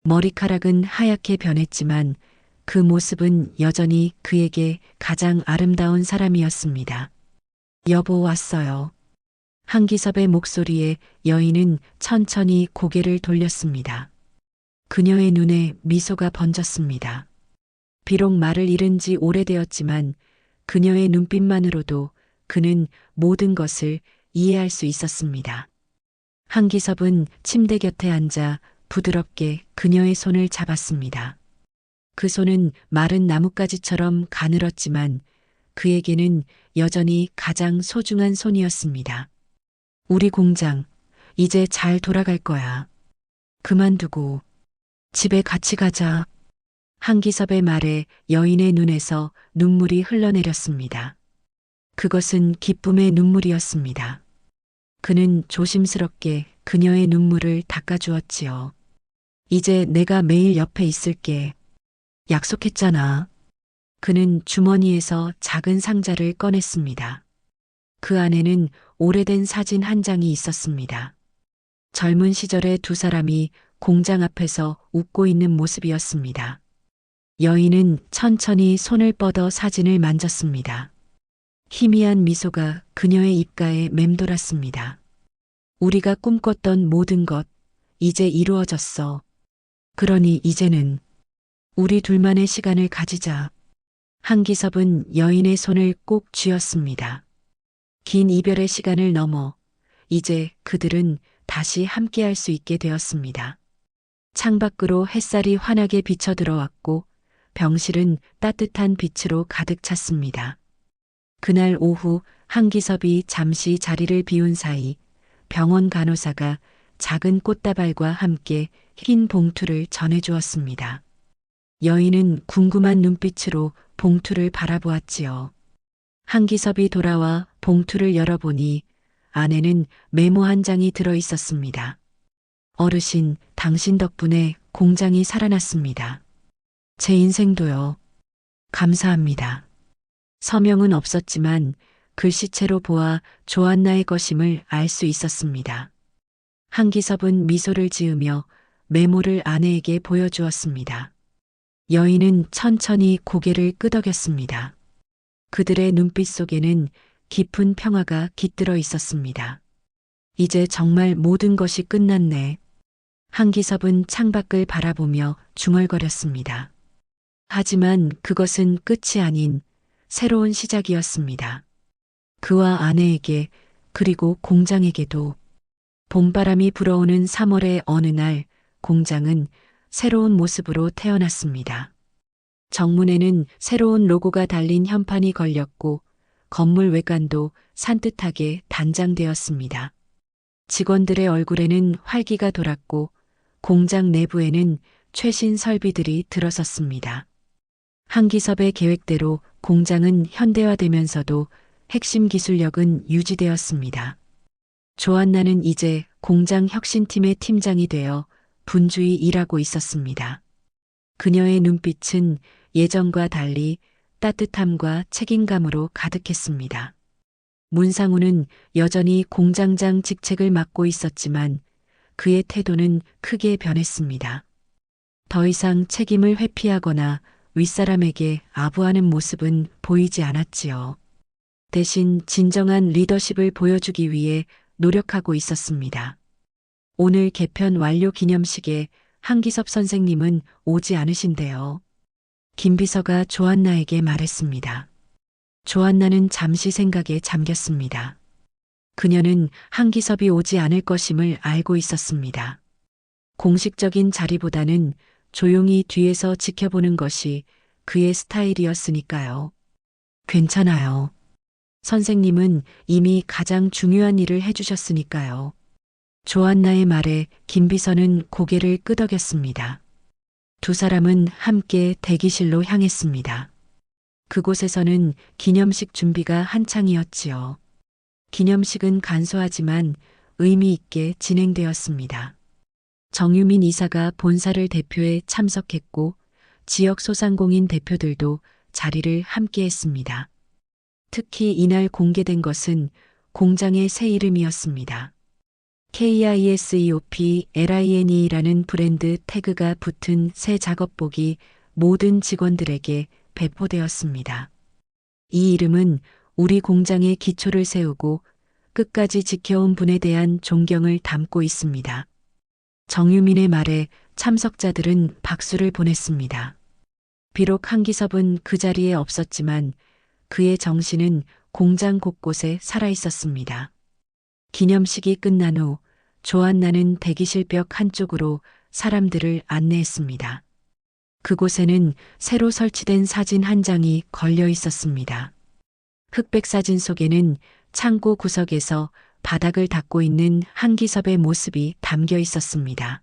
머리카락은 하얗게 변했지만 그 모습은 여전히 그에게 가장 아름다운 사람이었습니다. 여보 왔어요. 한기섭의 목소리에 여인은 천천히 고개를 돌렸습니다. 그녀의 눈에 미소가 번졌습니다. 비록 말을 잃은 지 오래되었지만 그녀의 눈빛만으로도 그는 모든 것을 이해할 수 있었습니다. 한기섭은 침대 곁에 앉아 부드럽게 그녀의 손을 잡았습니다. 그 손은 마른 나뭇가지처럼 가늘었지만 그에게는 여전히 가장 소중한 손이었습니다. 우리 공장, 이제 잘 돌아갈 거야. 그만두고 집에 같이 가자. 한기섭의 말에 여인의 눈에서 눈물이 흘러내렸습니다. 그것은 기쁨의 눈물이었습니다. 그는 조심스럽게 그녀의 눈물을 닦아주었지요. 이제 내가 매일 옆에 있을게. 약속했잖아. 그는 주머니에서 작은 상자를 꺼냈습니다. 그 안에는 오래된 사진 한 장이 있었습니다. 젊은 시절의 두 사람이 공장 앞에서 웃고 있는 모습이었습니다. 여인은 천천히 손을 뻗어 사진을 만졌습니다. 희미한 미소가 그녀의 입가에 맴돌았습니다. 우리가 꿈꿨던 모든 것, 이제 이루어졌어. 그러니 이제는 우리 둘만의 시간을 가지자. 한기섭은 여인의 손을 꼭 쥐었습니다. 긴 이별의 시간을 넘어 이제 그들은 다시 함께할 수 있게 되었습니다. 창밖으로 햇살이 환하게 비쳐 들어왔고 병실은 따뜻한 빛으로 가득 찼습니다. 그날 오후 한기섭이 잠시 자리를 비운 사이 병원 간호사가 작은 꽃다발과 함께 흰 봉투를 전해주었습니다. 여인은 궁금한 눈빛으로 봉투를 바라보았지요. 한기섭이 돌아와 봉투를 열어보니 안에는 메모 한 장이 들어 있었습니다. 어르신, 당신 덕분에 공장이 살아났습니다. 제 인생도요. 감사합니다. 서명은 없었지만 글씨체로 보아 조안나의 것임을 알 수 있었습니다. 한기섭은 미소를 지으며 메모를 아내에게 보여주었습니다. 여인은 천천히 고개를 끄덕였습니다. 그들의 눈빛 속에는 깊은 평화가 깃들어 있었습니다. 이제 정말 모든 것이 끝났네. 한기섭은 창밖을 바라보며 중얼거렸습니다. 하지만 그것은 끝이 아닌 새로운 시작이었습니다. 그와 아내에게 그리고 공장에게도 봄바람이 불어오는 3월의 어느 날 공장은 새로운 모습으로 태어났습니다. 정문에는 새로운 로고가 달린 현판이 걸렸고 건물 외관도 산뜻하게 단장되었습니다. 직원들의 얼굴에는 활기가 돌았고 공장 내부에는 최신 설비들이 들어섰습니다. 한기섭의 계획대로 공장은 현대화되면서도 핵심 기술력은 유지되었습니다. 조안나는 이제 공장 혁신팀의 팀장이 되어 분주히 일하고 있었습니다. 그녀의 눈빛은 예전과 달리 따뜻함과 책임감으로 가득했습니다. 문상우는 여전히 공장장 직책을 맡고 있었지만 그의 태도는 크게 변했습니다. 더 이상 책임을 회피하거나 윗사람에게 아부하는 모습은 보이지 않았지요. 대신 진정한 리더십을 보여주기 위해 노력하고 있었습니다. 오늘 개편 완료 기념식에 한기섭 선생님은 오지 않으신대요. 김 비서가 조안나에게 말했습니다. 조안나는 잠시 생각에 잠겼습니다. 그녀는 한기섭이 오지 않을 것임을 알고 있었습니다. 공식적인 자리보다는 조용히 뒤에서 지켜보는 것이 그의 스타일이었으니까요. 괜찮아요. 선생님은 이미 가장 중요한 일을 해주셨으니까요. 조안나의 말에 김비서는 고개를 끄덕였습니다. 두 사람은 함께 대기실로 향했습니다. 그곳에서는 기념식 준비가 한창이었지요. 기념식은 간소하지만 의미 있게 진행되었습니다. 정유민 이사가 본사를 대표해 참석했고 지역 소상공인 대표들도 자리를 함께했습니다. 특히 이날 공개된 것은 공장의 새 이름이었습니다. KISEOP LINE라는 브랜드 태그가 붙은 새 작업복이 모든 직원들에게 배포되었습니다. 이 이름은 우리 공장의 기초를 세우고 끝까지 지켜온 분에 대한 존경을 담고 있습니다. 정유민의 말에 참석자들은 박수를 보냈습니다. 비록 한기섭은 그 자리에 없었지만 그의 정신은 공장 곳곳에 살아 있었습니다. 기념식이 끝난 후 조안나는 대기실 벽 한쪽으로 사람들을 안내했습니다. 그곳에는 새로 설치된 사진 한 장이 걸려 있었습니다. 흑백 사진 속에는 창고 구석에서 바닥을 닦고 있는 한기섭의 모습이 담겨 있었습니다.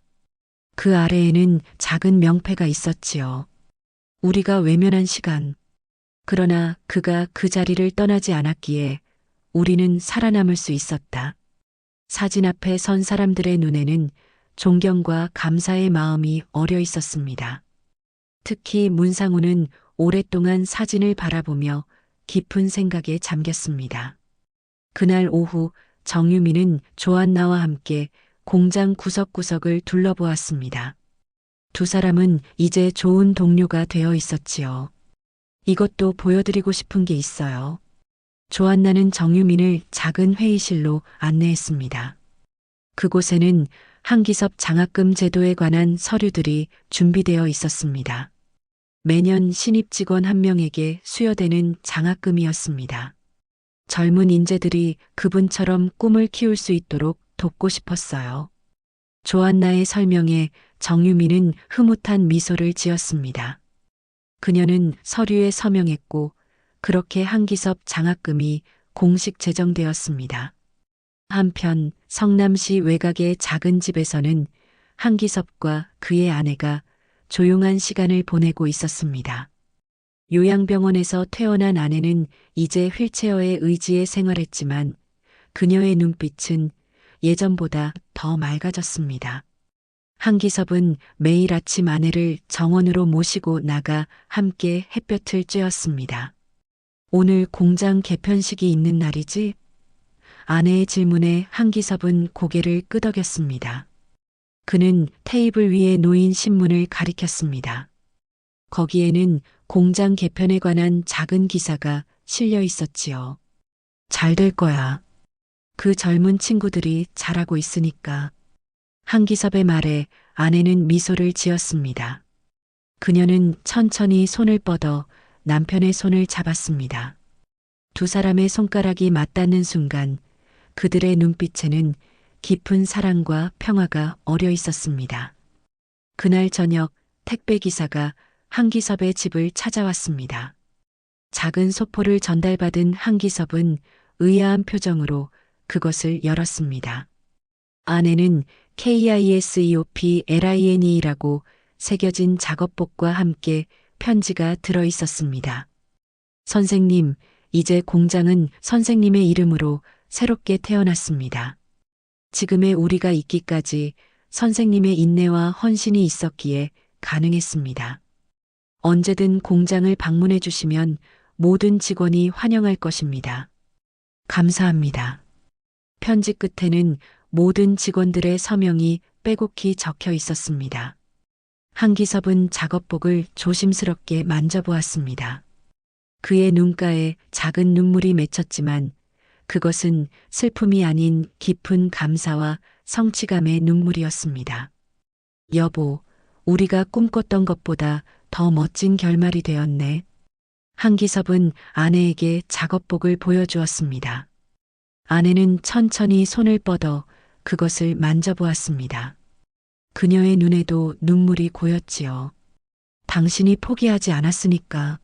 그 아래에는 작은 명패가 있었지요. 우리가 외면한 시간. 그러나 그가 그 자리를 떠나지 않았기에 우리는 살아남을 수 있었다. 사진 앞에 선 사람들의 눈에는 존경과 감사의 마음이 어려 있었습니다. 특히 문상우는 오랫동안 사진을 바라보며 깊은 생각에 잠겼습니다. 그날 오후 정유민은 조안나와 함께 공장 구석구석을 둘러보았습니다. 두 사람은 이제 좋은 동료가 되어 있었지요. 이것도 보여드리고 싶은 게 있어요. 조안나는 정유민을 작은 회의실로 안내했습니다. 그곳에는 한기섭 장학금 제도에 관한 서류들이 준비되어 있었습니다. 매년 신입 직원 한 명에게 수여되는 장학금이었습니다. 젊은 인재들이 그분처럼 꿈을 키울 수 있도록 돕고 싶었어요. 조안나의 설명에 정유민은 흐뭇한 미소를 지었습니다. 그녀는 서류에 서명했고 그렇게 한기섭 장학금이 공식 제정되었습니다. 한편 성남시 외곽의 작은 집에서는 한기섭과 그의 아내가 조용한 시간을 보내고 있었습니다. 요양병원에서 퇴원한 아내는 이제 휠체어에 의지해 생활했지만 그녀의 눈빛은 예전보다 더 맑아졌습니다. 한기섭은 매일 아침 아내를 정원으로 모시고 나가 함께 햇볕을 쬐었습니다. 오늘 공장 개편식이 있는 날이지? 아내의 질문에 한기섭은 고개를 끄덕였습니다. 그는 테이블 위에 놓인 신문을 가리켰습니다. 거기에는 공장 개편에 관한 작은 기사가 실려 있었지요. 잘 될 거야. 그 젊은 친구들이 잘하고 있으니까. 한기섭의 말에 아내는 미소를 지었습니다. 그녀는 천천히 손을 뻗어 남편의 손을 잡았습니다. 두 사람의 손가락이 맞닿는 순간 그들의 눈빛에는 깊은 사랑과 평화가 어려 있었습니다. 그날 저녁 택배 기사가 한기섭의 집을 찾아왔습니다. 작은 소포를 전달받은 한기섭은 의아한 표정으로 그것을 열었습니다. 안에는 KISEOP LINE라고 새겨진 작업복과 함께 편지가 들어 있었습니다. 선생님, 이제 공장은 선생님의 이름으로 새롭게 태어났습니다. 지금의 우리가 있기까지 선생님의 인내와 헌신이 있었기에 가능했습니다. 언제든 공장을 방문해 주시면 모든 직원이 환영할 것입니다. 감사합니다. 편지 끝에는 모든 직원들의 서명이 빼곡히 적혀 있었습니다. 한기섭은 작업복을 조심스럽게 만져보았습니다. 그의 눈가에 작은 눈물이 맺혔지만 그것은 슬픔이 아닌 깊은 감사와 성취감의 눈물이었습니다. 여보, 우리가 꿈꿨던 것보다 더 멋진 결말이 되었네. 한기섭은 아내에게 작업복을 보여주었습니다. 아내는 천천히 손을 뻗어 그것을 만져보았습니다. 그녀의 눈에도 눈물이 고였지요. 당신이 포기하지 않았으니까.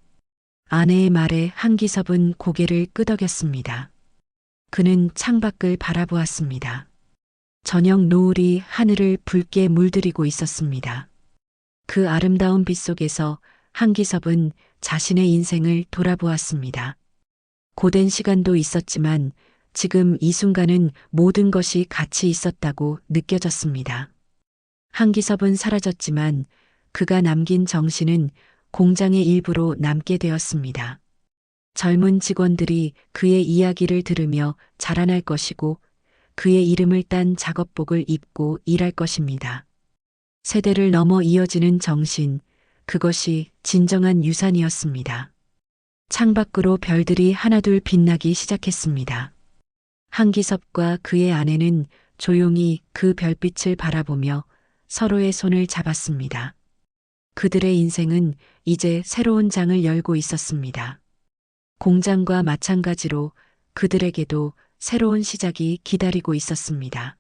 아내의 말에 한기섭은 고개를 끄덕였습니다. 그는 창밖을 바라보았습니다. 저녁 노을이 하늘을 붉게 물들이고 있었습니다. 그 아름다운 빛 속에서 한기섭은 자신의 인생을 돌아보았습니다. 고된 시간도 있었지만 지금 이 순간은 모든 것이 가치 있었다고 느껴졌습니다. 한기섭은 사라졌지만 그가 남긴 정신은 공장의 일부로 남게 되었습니다. 젊은 직원들이 그의 이야기를 들으며 자라날 것이고 그의 이름을 딴 작업복을 입고 일할 것입니다. 세대를 넘어 이어지는 정신, 그것이 진정한 유산이었습니다. 창밖으로 별들이 하나둘 빛나기 시작했습니다. 한기섭과 그의 아내는 조용히 그 별빛을 바라보며 서로의 손을 잡았습니다. 그들의 인생은 이제 새로운 장을 열고 있었습니다. 공장과 마찬가지로 그들에게도 새로운 시작이 기다리고 있었습니다.